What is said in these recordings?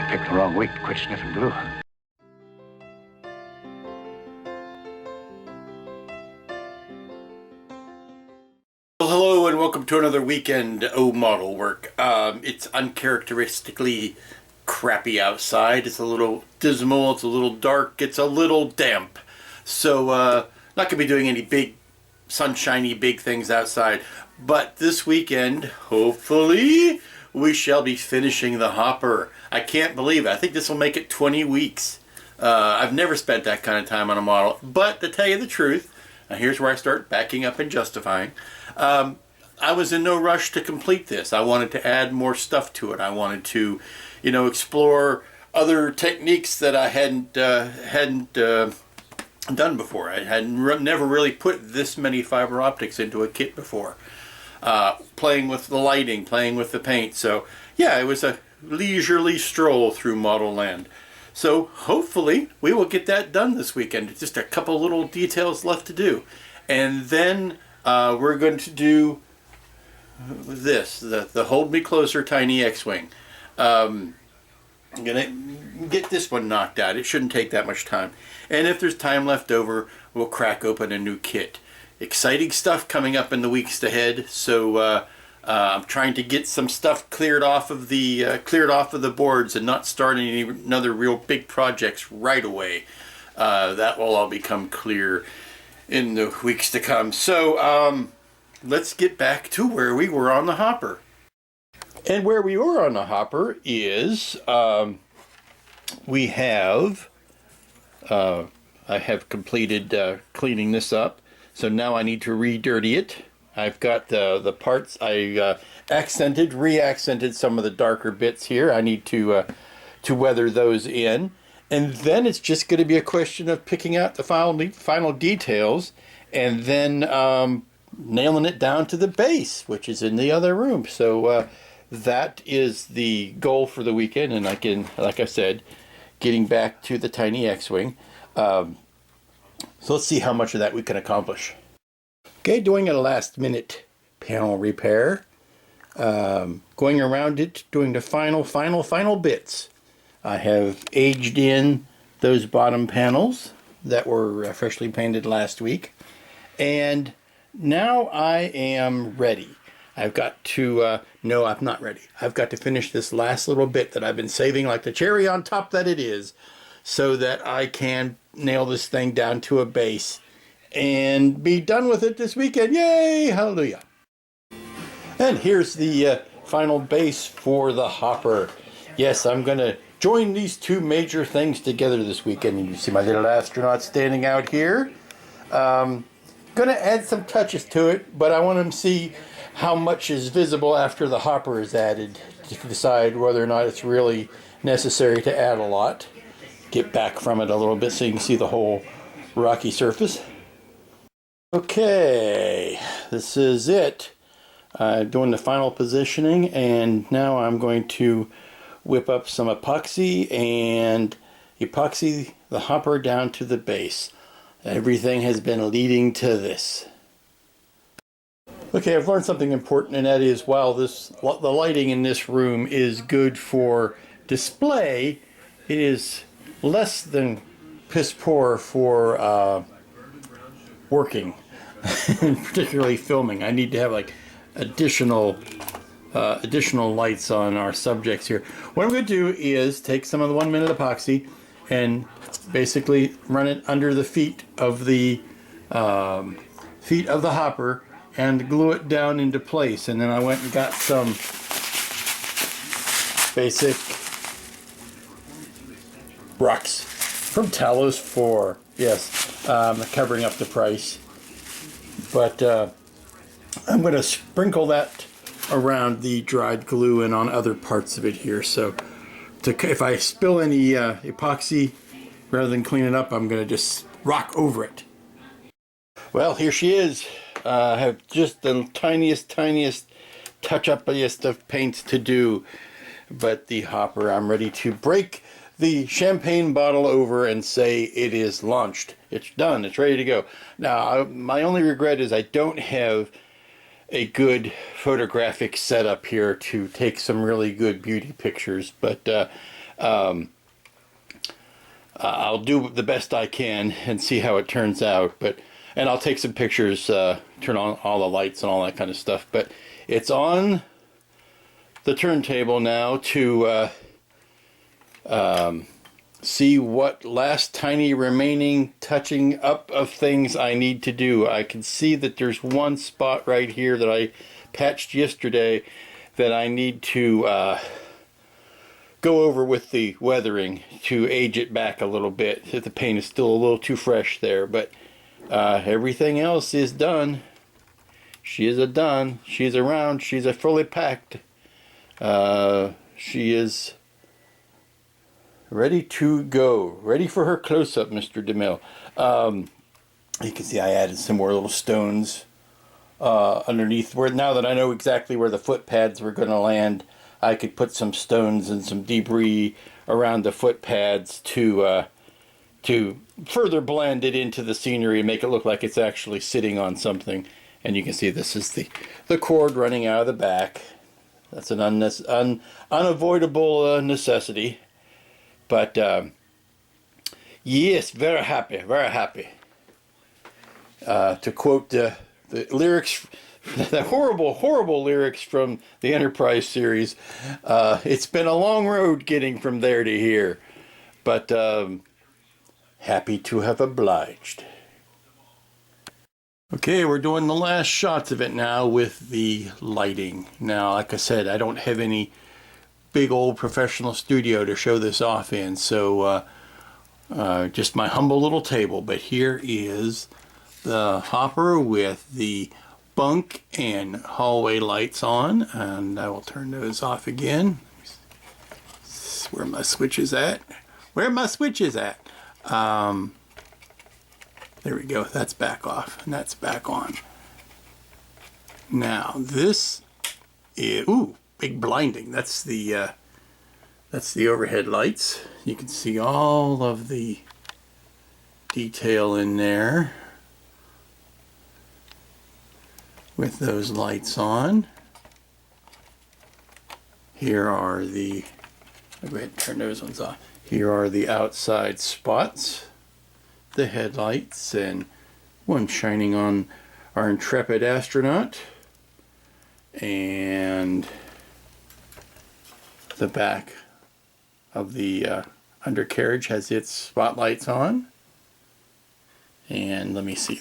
picked the wrong week to quit sniffing glue. Well, hello and welcome to another weekend model work. It's uncharacteristically crappy outside. It's a little dismal, it's a little dark, it's a little damp. So not going to be doing any big sunshiny big things outside. But this weekend, hopefully, we shall be finishing the hopper. I can't believe it. I think this will make it 20 weeks. I've never spent that kind of time on a model. But to tell you the truth, now here's where I start backing up and justifying. I was in no rush to complete this. I wanted to add more stuff to it. I wanted to, explore other techniques that I hadn't done before. I had never really put this many fiber optics into a kit before. Playing with the lighting, playing with the paint. So yeah, it was a leisurely stroll through Model Land. So hopefully we will get that done this weekend. Just a couple little details left to do. And then we're going to do this, the Hold Me Closer Tiny X-Wing. I'm going to get this one knocked out. It shouldn't take that much time. And if there's time left over, we'll crack open a new kit. Exciting stuff coming up in the weeks ahead. So I'm trying to get some stuff cleared off of the boards and not start any another real big projects right away. That will all become clear in the weeks to come. So let's get back to where we were on the hopper. And where we were on the hopper is we have I have completed cleaning this up. So now I need to re-dirty it. I've got the parts I re-accented some of the darker bits here. I need to weather those in. And then it's just going to be a question of picking out the final details and then nailing it down to the base, which is in the other room. So that is the goal for the weekend. And I can, like I said, getting back to the tiny X-Wing. So let's see how much of that we can accomplish. Okay, doing a last minute panel repair. Going around it, doing the final bits. I have aged in those bottom panels that were freshly painted last week. And now I am ready. I've got to, no, I'm not ready. I've got to finish this last little bit that I've been saving like the cherry on top that it is, so that I can nail this thing down to a base and be done with it this weekend. Yay! Hallelujah. And here's the final base for the hopper. Yes, I'm going to join these two major things together this weekend. And you see my little astronaut standing out here. Going to add some touches to it, but I want to see how much is visible after the hopper is added to decide whether or not it's really necessary to add a lot. Get back from it a little bit so you can see the whole rocky surface. Okay, this is it. Doing the final positioning, and now I'm going to whip up some epoxy and epoxy the hopper down to the base. Everything has been leading to this. Okay, I've learned something important, and that is while the lighting in this room is good for display, it is less than piss poor for working, particularly filming. I need to have like additional lights on our subjects here. What I'm going to do is take some of the 1 minute epoxy and basically run it under the feet of the hopper and glue it down into place. And then I went and got some basic rocks from Talos 4. Yes, covering up the price. But I'm going to sprinkle that around the dried glue and on other parts of it here. So if I spill any epoxy, rather than clean it up, I'm going to just rock over it. Well, here she is. I have just the tiniest touch-upiest of paint to do. But the hopper, I'm ready to break the champagne bottle over and say it is launched. It's done. It's ready to go. Now, my only regret is I don't have a good photographic setup here to take some really good beauty pictures, but I'll do the best I can and see how it turns out. And I'll take some pictures, turn on all the lights and all that kind of stuff. But it's on the turntable now to see what last tiny remaining touching up of things I need to do. I can see that there's one spot right here that I patched yesterday that I need to go over with the weathering to age it back a little bit. The paint is still a little too fresh there, but everything else is done. She is a done. She's around. She's a fully packed. She is ready to go. Ready for her close-up, Mr. DeMille. You can see I added some more little stones underneath. Where now that I know exactly where the foot pads were going to land, I could put some stones and some debris around the foot pads to further blend it into the scenery and make it look like it's actually sitting on something. And you can see this is the cord running out of the back. That's an unavoidable necessity. But yes, very happy, very happy. To quote the lyrics, the horrible lyrics from the Enterprise series, it's been a long road getting from there to here, but happy to have obliged. Okay, we're doing the last shots of it now with the lighting. Now, like I said, I don't have any big old professional studio to show this off in, so just my humble little table. But here is the hopper with the bunk and hallway lights on, and I will turn those off again. Where my switch is at? Where my switch is at? There we go. That's back off, and that's back on. Now this is big blinding. That's the overhead lights. You can see all of the detail in there with those lights on. Here are the, I'll go ahead and turn those ones off. Here are the outside spots, the headlights, and one shining on our intrepid astronaut, and the back of the undercarriage has its spotlights on. And let me see,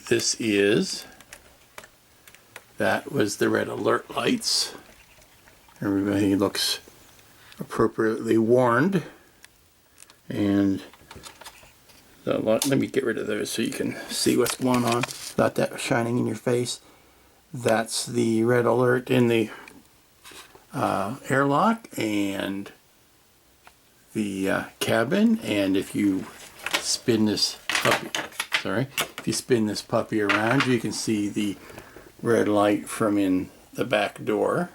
that was the red alert lights. Everybody looks appropriately warned. And let me get rid of those so you can see what's going on without that shining in your face. That's the red alert in the airlock and the cabin. And if you spin this puppy around, you can see the red light from in the back door.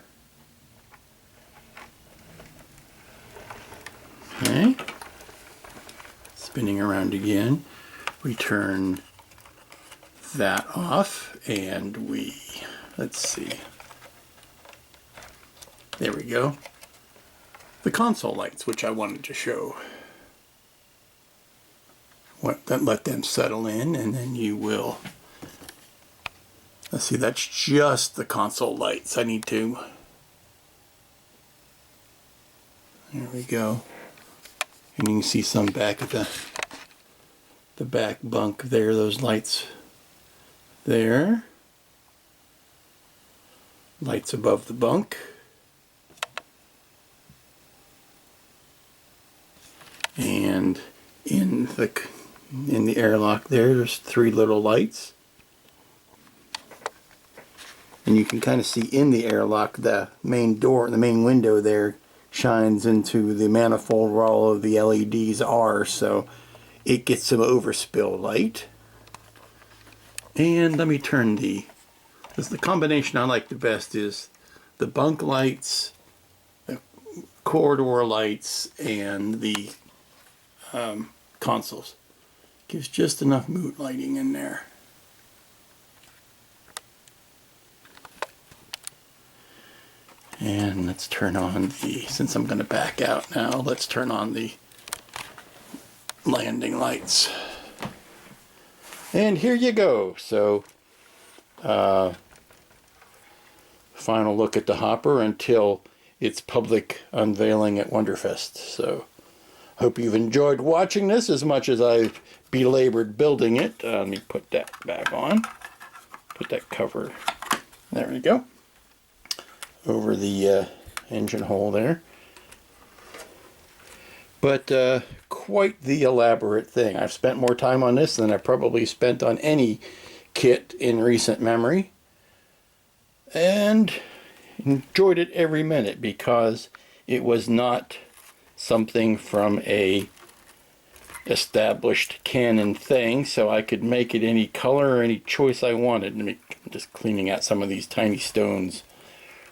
Okay. Spinning around again. We turn that off and let's see. There we go. The console lights, which I wanted to show. Let them settle in, and then you will. Let's see, that's just the console lights. I need to. There we go. And you can see some back at the back bunk there, those lights there. Lights above the bunk. And in the airlock there's 3 little lights. And you can kind of see in the airlock the main door, the main window there shines into the manifold where all of the LEDs are, so it gets some overspill light. And let me turn the combination I like the best is the bunk lights, the corridor lights, and the consoles. Gives just enough mood lighting in there. And let's turn on the, since I'm going to back out now, let's turn on the landing lights. And here you go. So, final look at the hopper until its public unveiling at Wonderfest. So, hope you've enjoyed watching this as much as I've belabored building it. Let me put that back on. Put that cover, there we go, over the engine hole there. But quite the elaborate thing. I've spent more time on this than I've probably spent on any kit in recent memory. And enjoyed it every minute because it was not something from a established canon thing, so I could make it any color or any choice I wanted. I'm just cleaning out some of these tiny stones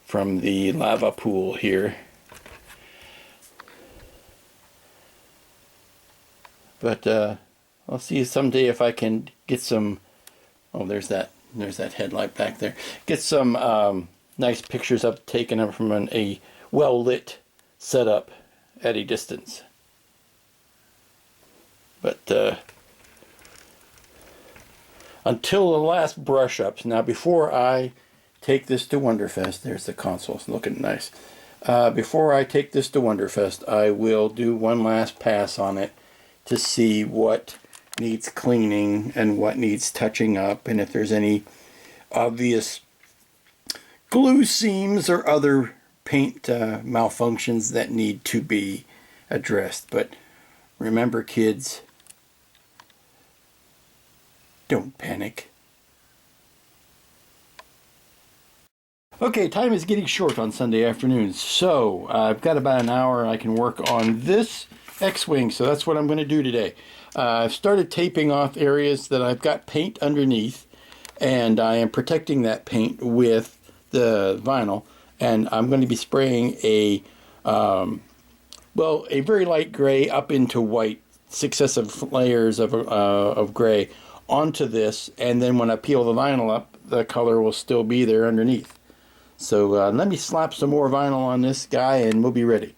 from the lava pool here. But I'll see someday if I can get some. Oh, there's that headlight back there. Get some nice pictures up taken up from a well-lit setup at a distance. But until the last brush ups. Now, before I take this to Wonderfest, there's the console, it's looking nice. Before I take this to Wonderfest, I will do one last pass on it to see what needs cleaning and what needs touching up, and if there's any obvious glue seams or other paint malfunctions that need to be addressed. But remember, kids, don't panic. Okay, time is getting short on Sunday afternoons, so I've got about an hour I can work on this X-Wing, so that's what I'm going to do today. I've started taping off areas that I've got paint underneath, and I am protecting that paint with the vinyl, and I'm going to be spraying a very light gray up into white, successive layers of gray onto this, and then when I peel the vinyl up, the color will still be there underneath. So let me slap some more vinyl on this guy and we'll be ready.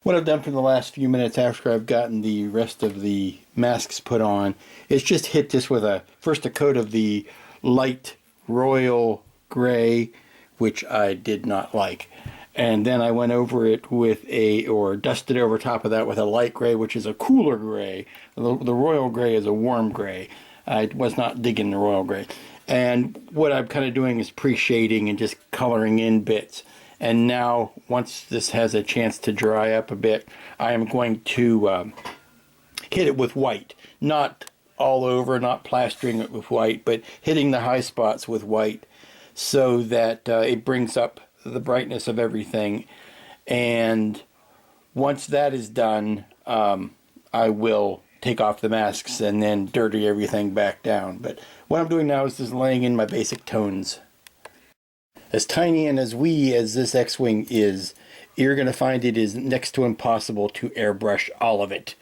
What I've done for the last few minutes after I've gotten the rest of the masks put on is just hit this with first a coat of the light royal gray, which I did not like. And then I went over it with dusted over top of that with a light gray, which is a cooler gray. The royal gray is a warm gray. I was not digging the royal gray. And what I'm kind of doing is pre-shading and just coloring in bits. And now, once this has a chance to dry up a bit, I am going to hit it with white. Not all over, not plastering it with white, but hitting the high spots with white so that it brings up the brightness of everything. And once that is done, I will take off the masks and then dirty everything back down. But what I'm doing now is just laying in my basic tones. As tiny and as wee as this X-Wing is, you're going to find it is next to impossible to airbrush all of it.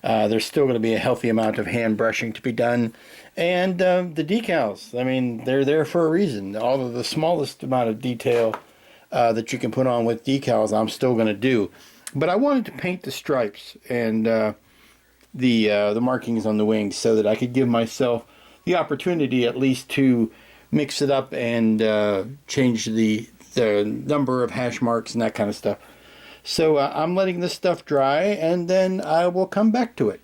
There's still going to be a healthy amount of hand brushing to be done. And the decals, I mean, they're there for a reason. All of the smallest amount of detail that you can put on with decals, I'm still going to do. But I wanted to paint the stripes and the markings on the wings so that I could give myself the opportunity at least to mix it up and change the number of hash marks and that kind of stuff. So I'm letting this stuff dry, and then I will come back to it.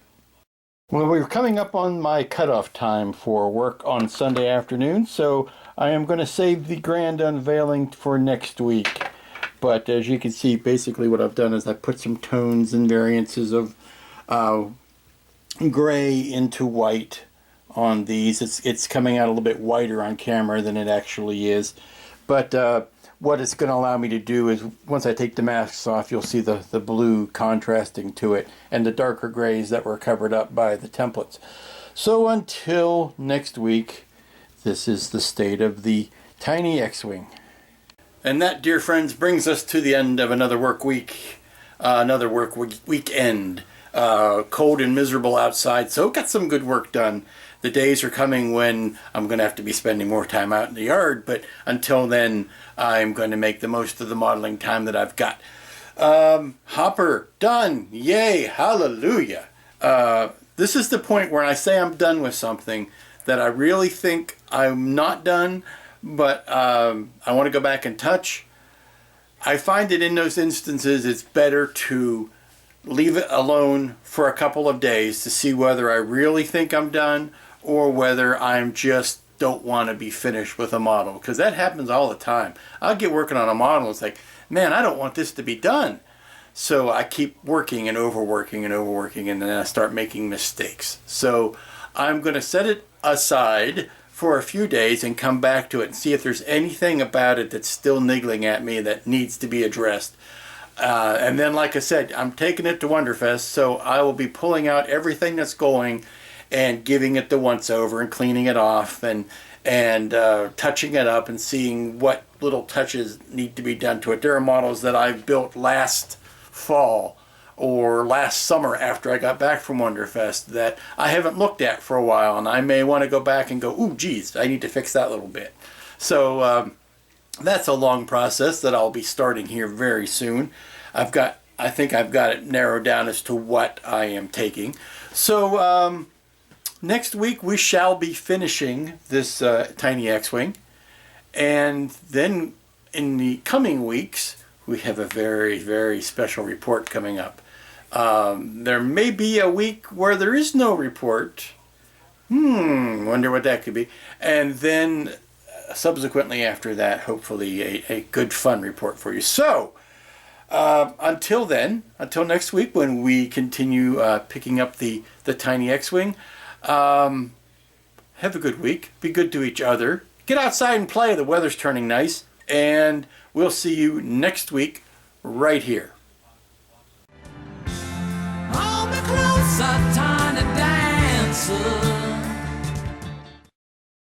Well, we're coming up on my cutoff time for work on Sunday afternoon, so I am going to save the grand unveiling for next week. But as you can see, basically what I've done is I put some tones and variances of gray into white on these. It's coming out a little bit whiter on camera than it actually is. But what it's going to allow me to do is, once I take the masks off, you'll see the blue contrasting to it and the darker grays that were covered up by the templates. So until next week, this is the state of the tiny X-Wing. And that, dear friends, brings us to the end of another work week, weekend. Cold and miserable outside, so got some good work done. The days are coming when I'm going to have to be spending more time out in the yard, but until then, I'm going to make the most of the modeling time that I've got. Hopper, done. Yay, hallelujah. This is the point where I say I'm done with something that I really think I'm not done, but I want to go back and touch. I find that in those instances, it's better to leave it alone for a couple of days to see whether I really think I'm done or whether I'm just don't want to be finished with a model, because that happens all the time. I'll get working on a model, it's like, man, I don't want this to be done. So I keep working and overworking and overworking, and then I start making mistakes. So I'm going to set it aside for a few days and come back to it and see if there's anything about it that's still niggling at me that needs to be addressed. And then, like I said, I'm taking it to Wonderfest, so I will be pulling out everything that's going and giving it the once over and cleaning it off and touching it up and seeing what little touches need to be done to it. There are models that I built last fall or last summer after I got back from Wonderfest that I haven't looked at for a while, and I may want to go back and go, ooh, geez, I need to fix that little bit. So that's a long process that I'll be starting here very soon. I think I've got it narrowed down as to what I am taking. So next week we shall be finishing this tiny X-Wing, and then in the coming weeks we have a very, very special report coming up. There may be a week where there is no report. Wonder what that could be. And then subsequently after that, hopefully a good fun report for you. So until then, until next week when we continue picking up the tiny X-Wing, have a good week. Be good to each other. Get outside and play. The weather's turning nice. And we'll see you next week right here. Hold me closer,